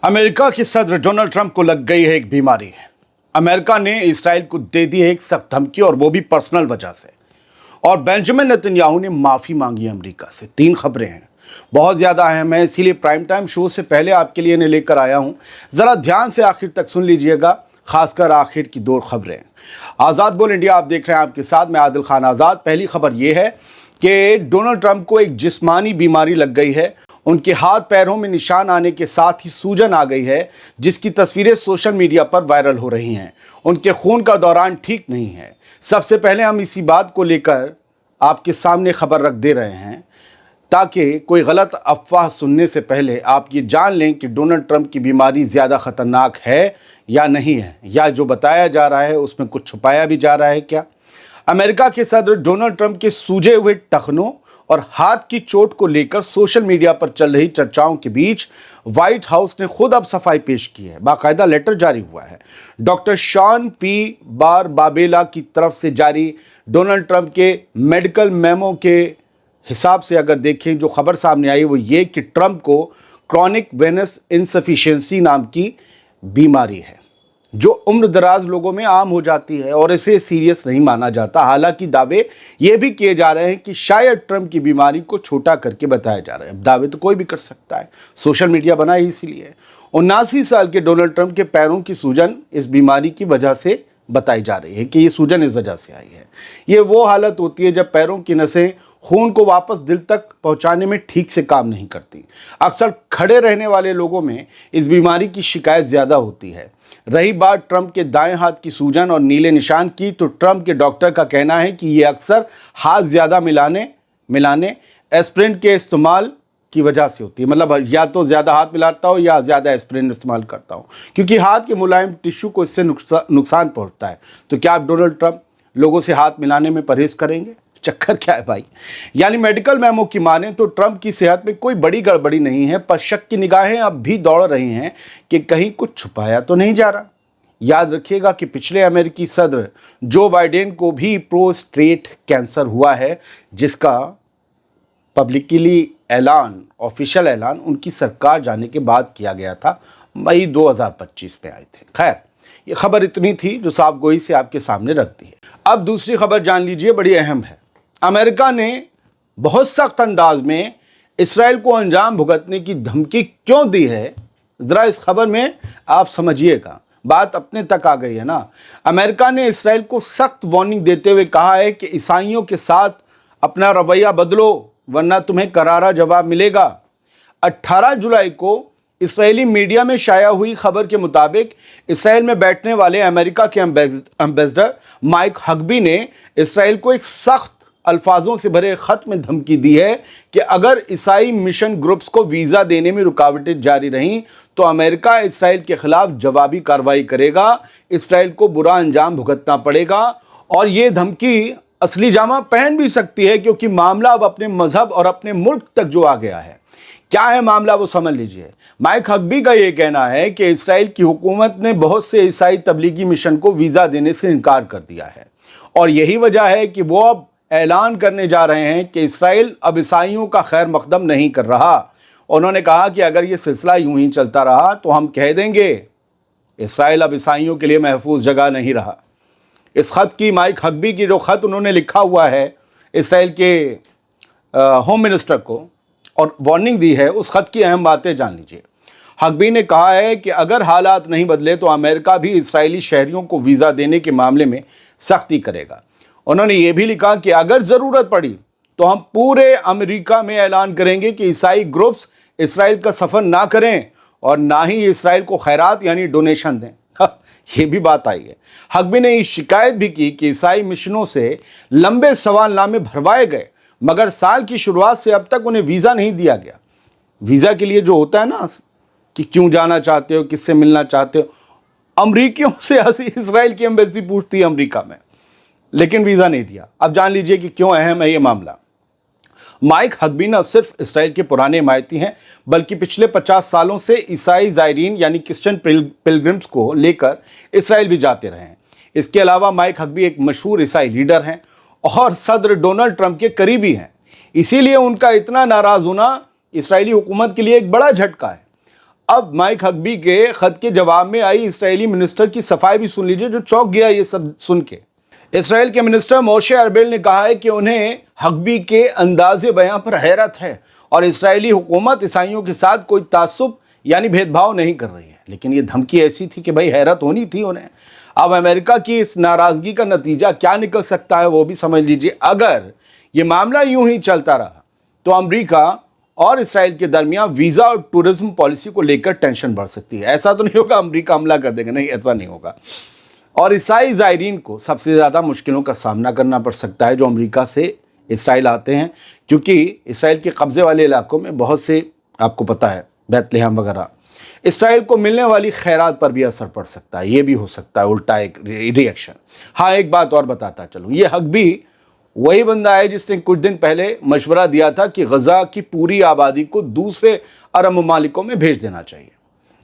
America के सदर Donald Trump को लग गई है एक बीमारी। अमेरिका ने इसराइल को दे दी है एक सख्त धमकी, और वो भी पर्सनल वजह से। और बेंजामिन नेतन्याहू ने माफ़ी मांगी अमेरिका से। 3 खबरें हैं, बहुत ज़्यादा अहम है, इसीलिए प्राइम टाइम शो से पहले आपके लिए इन्हें लेकर आया हूँ। ज़रा ध्यान से आखिर तक सुन लीजिएगा, खासकर आखिर की 2 खबरें। आज़ाद बोल इंडिया आप देख रहे हैं, आपके साथ मैं आदिल खान आज़ाद। पहली खबर ये है कि डोनाल्ड ट्रंप को एक जिस्मानी बीमारी लग गई है। उनके हाथ पैरों में निशान आने के साथ ही सूजन आ गई है, जिसकी तस्वीरें सोशल मीडिया पर वायरल हो रही हैं। उनके खून का दौरान ठीक नहीं है। सबसे पहले हम इसी बात को लेकर आपके सामने खबर रख दे रहे हैं, ताकि कोई गलत अफवाह सुनने से पहले आप ये जान लें कि डोनाल्ड ट्रंप की बीमारी ज़्यादा ख़तरनाक है या नहीं है, या जो बताया जा रहा है उसमें कुछ छुपाया भी जा रहा है क्या। अमेरिका के सदर डोनाल्ड ट्रंप के सूजे हुए टखनों और हाथ की चोट को लेकर सोशल मीडिया पर चल रही चर्चाओं के बीच व्हाइट हाउस ने खुद अब सफाई पेश की है। बाकायदा लेटर जारी हुआ है। डॉक्टर शॉन पी बारबाबेला की तरफ से जारी डोनाल्ड ट्रंप के मेडिकल मेमो के हिसाब से अगर देखें, जो खबर सामने आई वो ये कि ट्रंप को क्रॉनिक वेनस इनसफिशिएंसी नाम की बीमारी है, जो उम्र दराज लोगों में आम हो जाती है और इसे सीरियस नहीं माना जाता। हालांकि दावे ये भी किए जा रहे हैं कि शायद ट्रंप की बीमारी को छोटा करके बताया जा रहा है। अब दावे तो कोई भी कर सकता है, सोशल मीडिया बना ही इसीलिए। 79 साल के डोनाल्ड ट्रंप के पैरों की सूजन इस बीमारी की वजह से बताई जा रही है कि ये सूजन इस वजह से आई है। ये वो हालत होती है जब पैरों की नसें खून को वापस दिल तक पहुंचाने में ठीक से काम नहीं करती। अक्सर खड़े रहने वाले लोगों में इस बीमारी की शिकायत ज़्यादा होती है। रही बात ट्रंप के दाएं हाथ की सूजन और नीले निशान की, तो ट्रंप के डॉक्टर का कहना है कि ये अक्सर हाथ ज़्यादा मिलाने एस्पिरिन के इस्तेमाल की वजह से होती है। मतलब या तो ज़्यादा हाथ मिलाता हो या ज़्यादा एस्पिरिन इस्तेमाल करता हो, क्योंकि हाथ के मुलायम टिश्यू को इससे नुकसान पहुंचता है। तो क्या आप डोनाल्ड ट्रंप लोगों से हाथ मिलाने में परहेज करेंगे? चक्कर क्या है भाई। यानी मेडिकल मेमो की माने तो ट्रंप की सेहत में कोई बड़ी गड़बड़ी नहीं है, पर शक की निगाहें अब भी दौड़ रही हैं कि कहीं कुछ छुपाया तो नहीं जा रहा। याद रखिएगा कि पिछले अमेरिकी सदर जो बाइडेन को भी प्रोस्टेट कैंसर हुआ है, जिसका पब्लिकली ऐलान, ऑफिशियल ऐलान उनकी सरकार जाने के बाद किया गया था। मई 2025 में आए थे। खैर, ये खबर इतनी थी जो साफ गोई से आपके सामने रख दी है। अब दूसरी खबर जान लीजिए, बड़ी अहम है। अमेरिका ने बहुत सख्त अंदाज में इसराइल को अंजाम भुगतने की धमकी क्यों दी है, ज़रा इस खबर में आप समझिएगा। बात अपने तक आ गई है ना। अमेरिका ने इसराइल को सख्त वार्निंग देते हुए कहा है कि ईसाइयों के साथ अपना रवैया बदलो, वरना तुम्हें करारा जवाब मिलेगा। 18 जुलाई को इसराइली मीडिया में शाया हुई खबर के मुताबिक इसराइल में बैठने वाले अमेरिका के एम्बेसडर माइक हगबी ने इसराइल को एक सख्त अल्फाजों से भरे खत में धमकी दी है कि अगर ईसाई मिशन ग्रुप्स को वीज़ा देने में रुकावटें जारी रहीं तो अमेरिका इसराइल के खिलाफ जवाबी कार्रवाई करेगा। इसराइल को बुरा अंजाम भुगतना पड़ेगा, और ये धमकी असली जामा पहन भी सकती है, क्योंकि मामला अब अपने मजहब और अपने मुल्क तक जो आ गया है। क्या है मामला वो समझ लीजिए। माइक हगबी का ये कहना है कि इसराइल की हुकूमत ने बहुत से ईसाई तबलीगी मिशन को वीज़ा देने से इनकार कर दिया है, और यही वजह है कि वो अब ऐलान करने जा रहे हैं कि इसराइल अब ईसाइयों का खैर मकदम नहीं कर रहा। उन्होंने कहा कि अगर ये सिलसिला यूं ही चलता रहा तो हम कह देंगे इसराइल अब ईसाइयों के लिए महफूज जगह नहीं रहा। इस खत की, माइक हगबी की जो खत उन्होंने लिखा हुआ है इसराइल के होम मिनिस्टर को और वार्निंग दी है, उस खत की अहम बातें जान लीजिए। हगबी ने कहा है कि अगर हालात नहीं बदले तो अमेरिका भी इस्राएली शहरियों को वीज़ा देने के मामले में सख्ती करेगा। उन्होंने ये भी लिखा कि अगर ज़रूरत पड़ी तो हम पूरे अमेरिका में ऐलान करेंगे कि ईसाई ग्रुप्स इसराइल का सफ़र ना करें और ना ही इसराइल को खैरात यानी डोनेशन दें। ये भी बात आई है। हगबी ने शिकायत भी की कि ईसाई मिशनों से लंबे सवालनामे भरवाए गए, मगर साल की शुरुआत से अब तक उन्हें वीज़ा नहीं दिया गया। वीज़ा के लिए जो होता है ना कि क्यों जाना चाहते हो, किससे मिलना चाहते हो, अमरीकियों से इसराइल की एम्बेसी पूछती है अमरीका में, लेकिन वीज़ा नहीं दिया। अब जान लीजिए कि क्यों अहम है ये मामला। माइक हगबी न सिर्फ इसराइल के पुराने हिमायती हैं, बल्कि पिछले 50 सालों से ईसाई ज़ायरीन यानी क्रिश्चियन पिलग्रिम्स को लेकर इसराइल भी जाते रहे हैं। इसके अलावा माइक हगबी एक मशहूर ईसाई लीडर हैं और सदर डोनाल्ड ट्रंप के करीबी हैं। इसीलिए उनका इतना नाराज़ होना इसराइली हुकूमत के लिए एक बड़ा झटका है। اب माइक हग्बी के खत के जवाब में आई इसराइली मिनिस्टर की सफाई भी सुन लीजिए, जो चौंक गया ये सब सुन के। इसराइल के मिनिस्टर मोशे अरबेल ने कहा है कि उन्हें हग्बी के अंदाज़े बयां पर हैरत है और इसराइली हुकूमत ईसाइयों के साथ कोई तासुब यानी भेदभाव नहीं कर रही है। लेकिन ये धमकी ऐसी थी कि भाई हैरत होनी थी उन्हें। अब अमेरिका की इस नाराज़गी का नतीजा क्या निकल सकता है वो भी समझ लीजिए। अगर ये मामला यूं ही चलता रहा तो अमेरिका और इसराइल के दरमियान वीज़ा और टूरिज्म पॉलिसी को लेकर टेंशन बढ़ सकती है। ऐसा तो नहीं होगा अमेरिका हमला कर देगा, नहीं, ऐसा नहीं होगा। और ईसाई ज़ायरीन को सबसे ज़्यादा मुश्किलों का सामना करना पड़ सकता है जो अमेरिका से इसराइल आते हैं, क्योंकि इसराइल के कब्ज़े वाले इलाकों में बहुत से, आपको पता है, बैतलहम वगैरह, इसराइल को मिलने वाली खैरात पर भी असर पड़ सकता है। ये भी हो सकता है उल्टा एक रिएक्शन। हाँ, एक बात और बताता चलूँ, ये हग्बी वही बंदा है जिसने कुछ दिन पहले मशवरा दिया था कि गजा की पूरी आबादी को दूसरे अरब ममालिकों में भेज देना चाहिए।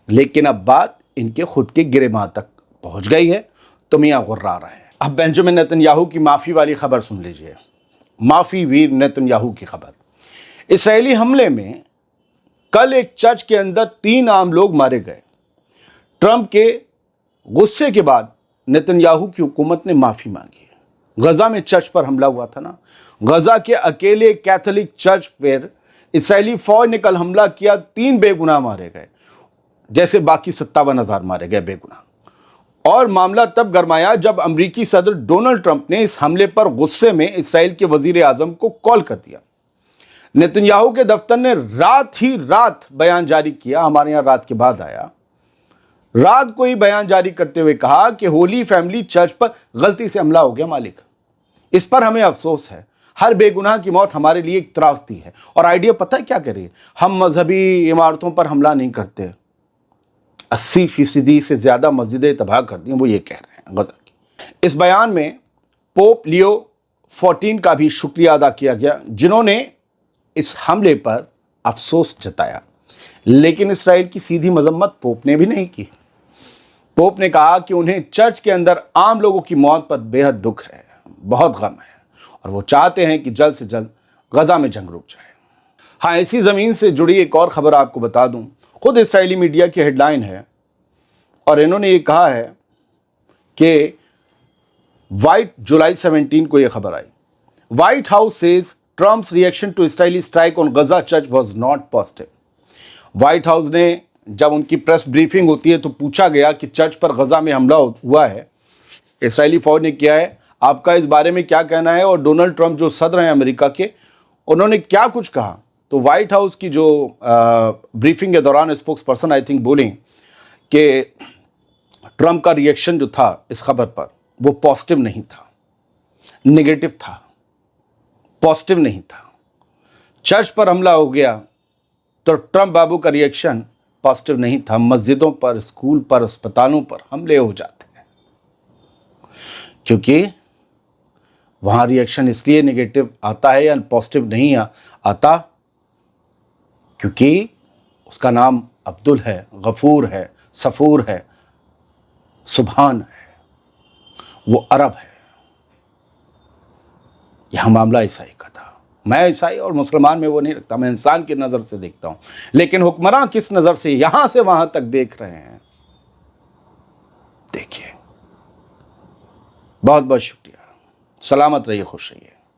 लेकिन अब बात इनके खुद के गिरेबां तक पहुंच गई है तो मियां गुर्रा रहे हैं। अब बेंजामिन नेतन्याहू की माफ़ी वाली खबर सुन लीजिए। माफ़ी वीर नेतन्याहू की खबर। इसराइली हमले में कल एक चर्च के अंदर 3 आम लोग मारे गए। ट्रंप के गुस्से के बाद नेतन्याहू की हुकूमत ने माफ़ी मांगी है। गजा में चर्च पर हमला हुआ था ना, गजा के अकेले कैथोलिक चर्च पर इसराइली फौज ने कल हमला किया, 3 बेगुनाह मारे गए, जैसे बाकी 57,000 मारे गए बेगुनाह। और मामला तब गरमाया जब अमेरिकी सदर डोनाल्ड ट्रंप ने इस हमले पर गुस्से में इसराइल के वजीर आजम को कॉल कर दिया। नेतन्याहू के दफ्तर ने रात ही रात बयान जारी किया, हमारे यहाँ रात के बाद आया, रात को ही बयान जारी करते हुए कहा कि होली फैमिली चर्च पर गलती से हमला हो गया मालिक, इस पर हमें अफसोस है। हर बेगुनाह की मौत हमारे लिए एक त्रासदी है। और आइडिया पता है क्या करिए, हम मजहबी इमारतों पर हमला नहीं करते। 80% से ज़्यादा मस्जिदें तबाह कर दी, वो ये कह रहे हैं गदर की। इस बयान में पोप लियो 14 का भी शुक्रिया अदा किया गया, जिन्होंने इस हमले पर अफसोस जताया। लेकिन इसराइल की सीधी मजम्मत पोप ने भी नहीं की। पोप ने कहा कि उन्हें चर्च के अंदर आम लोगों की मौत पर बेहद दुख है, बहुत गम है, और वो चाहते हैं कि जल्द से जल्द गजा में जंग रुक जाए। हाँ, इसी ज़मीन से जुड़ी एक और ख़बर आपको बता दूं, खुद इसराइली मीडिया की हेडलाइन है और इन्होंने ये कहा है कि जुलाई 17 को ये खबर आई, White House says Trump's reaction to Israeli strike on Gaza church was not positive. White House ने जब उनकी प्रेस ब्रीफिंग होती है तो पूछा गया कि चर्च पर गजा में हमला हुआ है, इसराइली फौज ने किया है, आपका इस बारे में क्या कहना है, और डोनाल्ड ट्रंप जो सदर हैं अमेरिका के, उन्होंने क्या कुछ कहा। तो व्हाइट हाउस की जो ब्रीफिंग के दौरान स्पोक्स पर्सन आई थिंक बोली कि ट्रंप का रिएक्शन जो था इस खबर पर वो पॉजिटिव नहीं था, नेगेटिव था, पॉजिटिव नहीं था। चर्च पर हमला हो गया तो ट्रंप बाबू का रिएक्शन पॉजिटिव नहीं था। मस्जिदों पर, स्कूल पर, अस्पतालों पर हमले हो जाते हैं क्योंकि वहाँ रिएक्शन इसलिए नेगेटिव आता है या पॉजिटिव नहीं आता क्योंकि उसका नाम अब्दुल है, गफूर है, सफूर है, सुभान है, वो अरब है। यह मामला ईसाई का था। मैं ईसाई और मुसलमान में वो नहीं रखता, मैं इंसान की नज़र से देखता हूँ। लेकिन हुक्मरान किस नज़र से यहाँ से वहाँ तक देख रहे हैं, देखिए। बहुत बहुत शुक्रिया। सलामत रहिए, खुश रहिए।